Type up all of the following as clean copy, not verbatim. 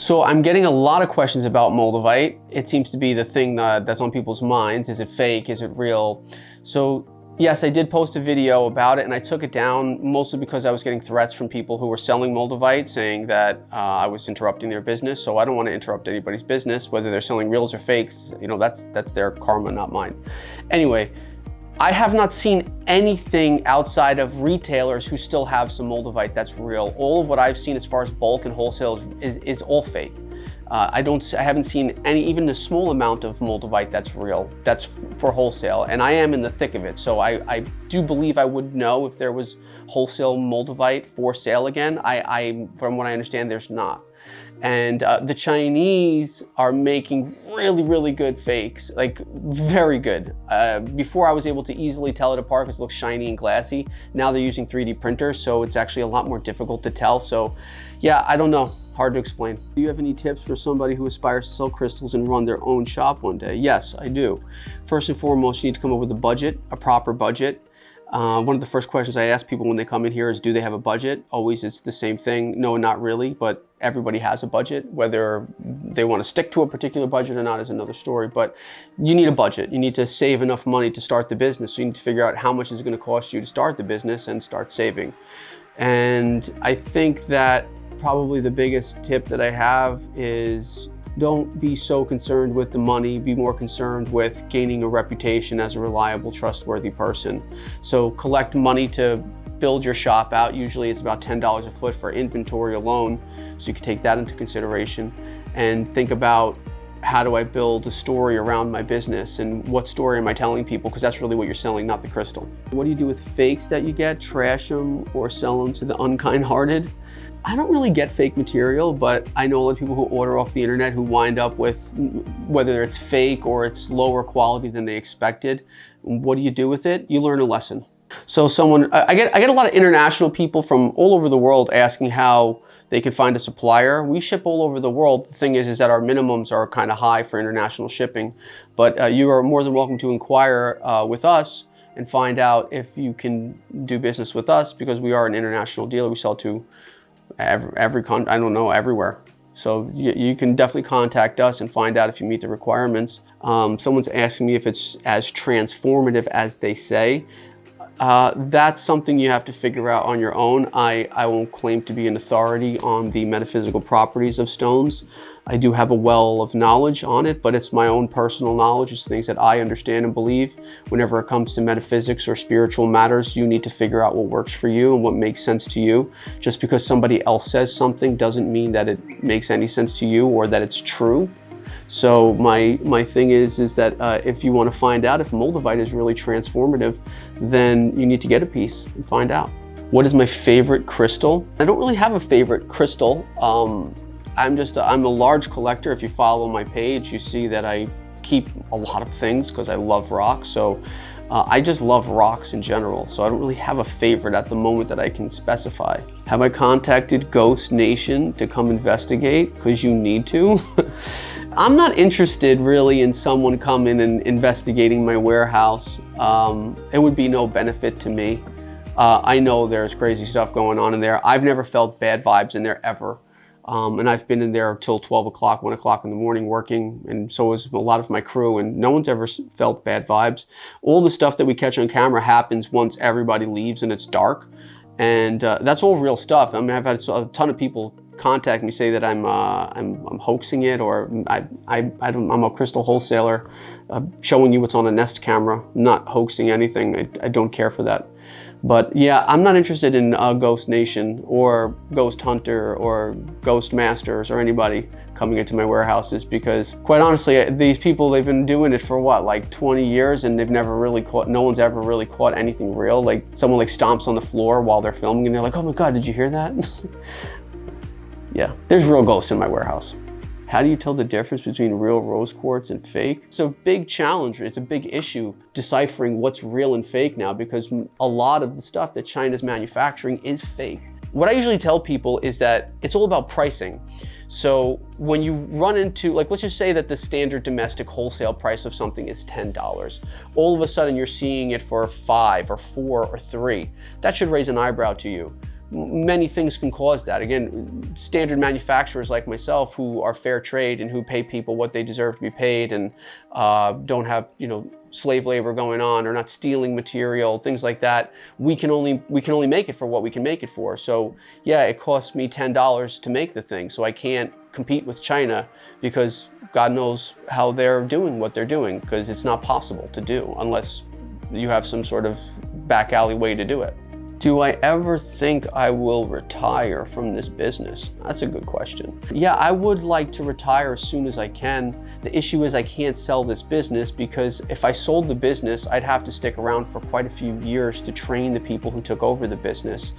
So I'm getting a lot of questions about Moldavite. It seems to be the thing that's on people's minds. Is it fake? Is it real? So yes, I did post a video about it and I took it down mostly because I was getting threats from people who were selling Moldavite saying that I was interrupting their business. So I don't want to interrupt anybody's business, whether they're selling reals or fakes. You know, that's their karma, not mine. Anyway, I have not seen anything outside of retailers who still have some Moldavite that's real. All of what I've seen as far as bulk and wholesale is all fake. I haven't seen any, even a small amount of Moldavite that's real, that's for wholesale. And I am in the thick of it. So I do believe I would know if there was wholesale Moldavite for sale again. From what I understand, there's not. And the Chinese are making really, really good fakes, like very good. Before I was able to easily tell it apart because it looks shiny and glassy. Now they're using 3D printers, so it's actually a lot more difficult to tell. So yeah, I don't know, hard to explain. Do you have any tips for somebody who aspires to sell crystals and run their own shop one day? Yes, I do. First and foremost, you need to come up with a budget, a proper budget. One of the first questions I ask people when they come in here is, do they have a budget? Always it's the same thing. No, not really, but everybody has a budget. Whether they want to stick to a particular budget or not is another story, but you need a budget. You need to save enough money to start the business. So you need to figure out how much is it going to cost you to start the business and start saving. And I think that probably the biggest tip that I have is don't be so concerned with the money, be more concerned with gaining a reputation as a reliable, trustworthy person. So collect money to build your shop out. Usually it's about $10 a foot for inventory alone. So you can take that into consideration and think about, how do I build a story around my business and what story am I telling people? Because that's really what you're selling, not the crystal. What do you do with fakes that you get? Trash them or sell them to the unkind-hearted? I don't really get fake material, but I know a lot of people who order off the internet who wind up with, whether it's fake or it's lower quality than they expected. What do you do with it? You learn a lesson. So I get a lot of international people from all over the world asking how they can find a supplier. We ship all over the world. The thing is that our minimums are kind of high for international shipping, but you are more than welcome to inquire with us and find out if you can do business with us, because we are an international dealer. We sell to everywhere. So you can definitely contact us and find out if you meet the requirements. Someone's asking me if it's as transformative as they say. That's something you have to figure out on your own. I won't claim to be an authority on the metaphysical properties of stones. I do have a well of knowledge on it, but it's my own personal knowledge. It's things that I understand and believe. Whenever it comes to metaphysics or spiritual matters, you need to figure out what works for you and what makes sense to you. Just because somebody else says something doesn't mean that it makes any sense to you or that it's true. So my thing is that if you want to find out if Moldavite is really transformative, then you need to get a piece and find out. What is my favorite crystal? I don't really have a favorite crystal. I'm a large collector. If you follow my page, you see that I keep a lot of things because I love rocks. So I just love rocks in general. So I don't really have a favorite at the moment that I can specify. Have I contacted Ghost Nation to come investigate? Because you need to. I'm not interested really in someone coming and investigating my warehouse. It would be no benefit to me. I know there's crazy stuff going on in there. I've never felt bad vibes in there ever. And I've been in there till 12 o'clock, 1 o'clock in the morning working, and so is a lot of my crew, and no one's ever felt bad vibes. All the stuff that we catch on camera happens once everybody leaves and it's dark, and that's all real stuff. I mean, I've had a ton of people contact me, say that I'm hoaxing it, or I'm a crystal wholesaler, showing you what's on a Nest camera. I'm not hoaxing anything. I don't care for that. But yeah, I'm not interested in Ghost Nation or Ghost Hunter or Ghost Masters or anybody coming into my warehouses, because quite honestly, these people, they've been doing it for what, like 20 years, and they've never really caught, no one's ever really caught anything real. Like someone like stomps on the floor while they're filming and they're like, oh my God, did you hear that? Yeah, there's real ghosts in my warehouse. How do you tell the difference between real rose quartz and fake? It's a big challenge. It's a big issue deciphering what's real and fake now, because a lot of the stuff that China's manufacturing is fake. What I usually tell people is that it's all about pricing. So when you run into, like, let's just say that the standard domestic wholesale price of something is $10. All of a sudden you're seeing it for $5 or $4 or $3. That should raise an eyebrow to you. many things can cause that. Again, standard manufacturers like myself who are fair trade and who pay people what they deserve to be paid and don't have, slave labor going on or not stealing material, things like that. We can only make it for what we can make it for. So yeah, it costs me $10 to make the thing. So I can't compete with China because God knows how they're doing what they're doing, because it's not possible to do unless you have some sort of back alley way to do it. Do I ever think I will retire from this business? That's a good question. Yeah, I would like to retire as soon as I can. The issue is I can't sell this business, because if I sold the business, I'd have to stick around for quite a few years to train the people who took over the business.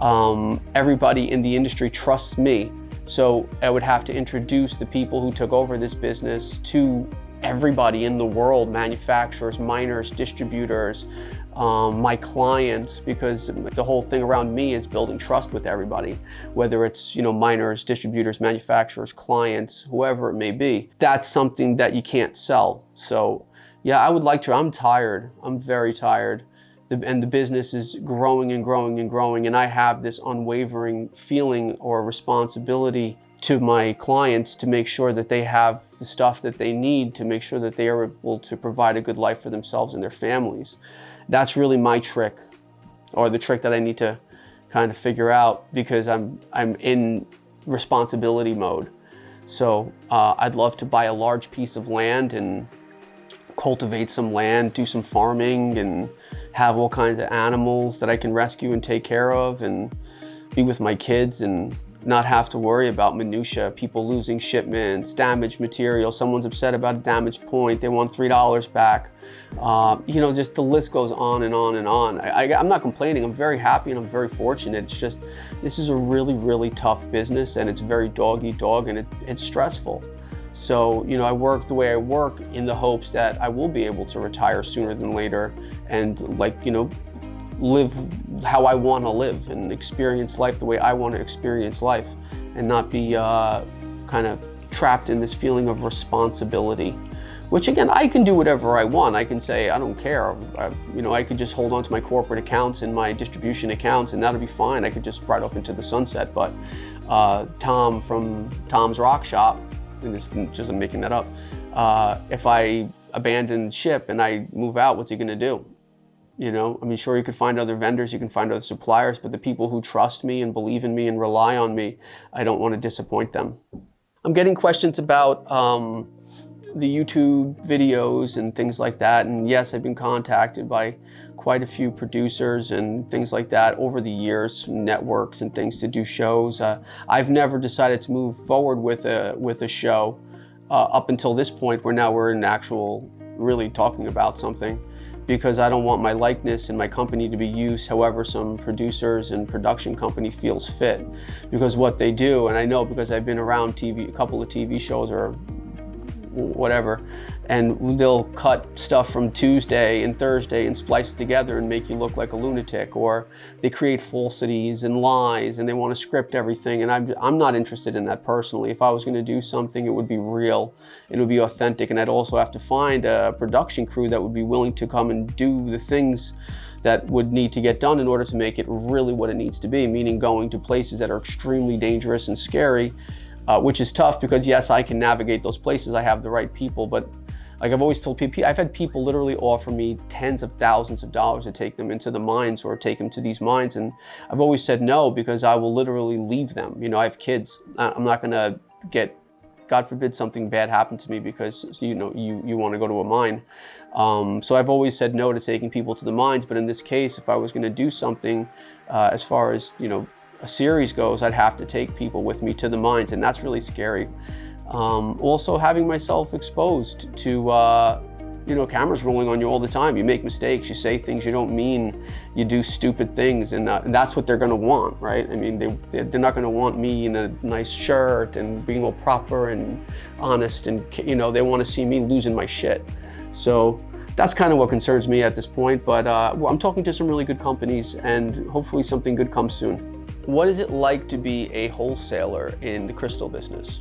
Everybody in the industry trusts me, so I would have to introduce the people who took over this business to everybody in the world, manufacturers, miners, distributors, my clients, because the whole thing around me is building trust with everybody, whether it's, miners, distributors, manufacturers, clients, whoever it may be. That's something that you can't sell. So yeah, I would like to. I'm tired. I'm very tired. And the business is growing and growing and growing, and I have this unwavering feeling or responsibility to my clients to make sure that they have the stuff that they need to make sure that they are able to provide a good life for themselves and their families. That's really my trick, or the trick that I need to kind of figure out, because I'm in responsibility mode. So I'd love to buy a large piece of land and cultivate some land, do some farming, and have all kinds of animals that I can rescue and take care of, and be with my kids and not have to worry about minutia, people losing shipments, damaged material, someone's upset about a damaged point, they want $3 back. Just the list goes on and on and on. I'm not complaining, I'm very happy and I'm very fortunate. It's just, this is a really, really tough business, and it's very dog eat dog, and it's stressful. So, I work the way I work in the hopes that I will be able to retire sooner than later and live how I want to live and experience life the way I want to experience life, and not be kind of trapped in this feeling of responsibility, which again, I can do whatever I want. I can say, I don't care. I could just hold on to my corporate accounts and my distribution accounts, and that'll be fine. I could just ride off into the sunset. But Tom from Tom's Rock Shop, and this just I'm making that up, if I abandon ship and I move out, what's he gonna do? Sure, you could find other vendors, you can find other suppliers, but the people who trust me and believe in me and rely on me, I don't want to disappoint them. I'm getting questions about the YouTube videos and things like that. And yes, I've been contacted by quite a few producers and things like that over the years, networks and things to do shows. I've never decided to move forward with a show up until this point, where now we're in actual really talking about something, because I don't want my likeness and my company to be used however some producers and production company feels fit. Because what they do, and I know because I've been around a couple of TV shows or whatever, and they'll cut stuff from Tuesday and Thursday and splice it together and make you look like a lunatic, or they create falsities and lies and they want to script everything, and I'm not interested in that personally. If I was going to do something, it would be real, it would be authentic, and I'd also have to find a production crew that would be willing to come and do the things that would need to get done in order to make it really what it needs to be, meaning going to places that are extremely dangerous and scary, which is tough because yes, I can navigate those places. I have the right people, but like I've always told people, I've had people literally offer me tens of thousands of dollars to take them into the mines or take them to these mines. And I've always said no, because I will literally leave them. I have kids. I'm not gonna get, God forbid something bad happened to me because you want to go to a mine. So I've always said no to taking people to the mines. But in this case, if I was gonna do something as far as, a series goes, I'd have to take people with me to the mines, and that's really scary. Also having myself exposed to, cameras rolling on you all the time. You make mistakes, you say things you don't mean, you do stupid things, and that's what they're gonna want, right? I mean, they're not gonna want me in a nice shirt and being all proper and honest, and they wanna see me losing my shit. So that's kind of what concerns me at this point, but I'm talking to some really good companies, and hopefully something good comes soon. What is it like to be a wholesaler in the crystal business?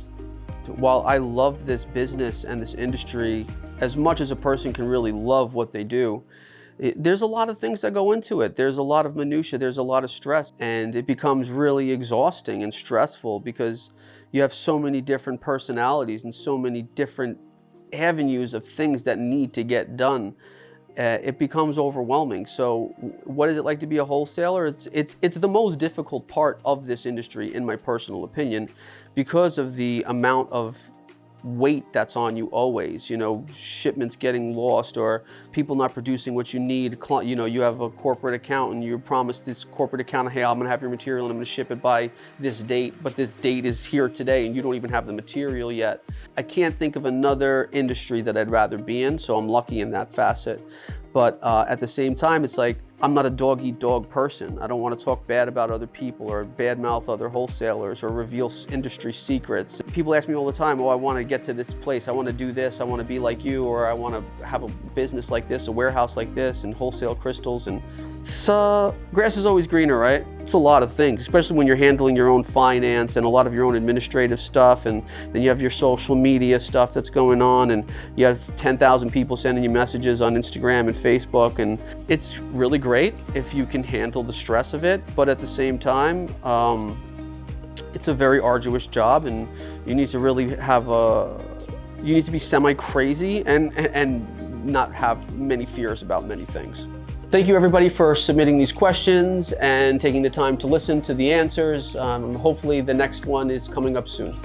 While I love this business and this industry as much as a person can really love what they do, There's a lot of things that go into it. There's a lot of minutia, there's a lot of stress, and it becomes really exhausting and stressful because you have so many different personalities and so many different avenues of things that need to get done. It becomes overwhelming. So what is it like to be a wholesaler? It's the most difficult part of this industry, in my personal opinion, because of the amount of weight that's on you always, you know, shipments getting lost or people not producing what you need. You know, you have a corporate account and you're promised this corporate account, hey, I'm gonna have your material and I'm gonna ship it by this date, but this date is here today and you don't even have the material yet. I can't think of another industry that I'd rather be in, so I'm lucky in that facet. But at the same time, it's like, I'm not a dog-eat-dog person. I don't want to talk bad about other people or badmouth other wholesalers or reveal industry secrets. People ask me all the time, oh, I want to get to this place. I want to do this. I want to be like you, or I want to have a business like this, a warehouse like this, and wholesale crystals. And it's, grass is always greener, right? It's a lot of things, especially when you're handling your own finance and a lot of your own administrative stuff. And then you have your social media stuff that's going on, and you have 10,000 people sending you messages on Instagram and Facebook. And it's really great if you can handle the stress of it, but at the same time, it's a very arduous job, and you need to really have you need to be semi-crazy and not have many fears about many things. Thank you everybody for submitting these questions and taking the time to listen to the answers. Hopefully the next one is coming up soon.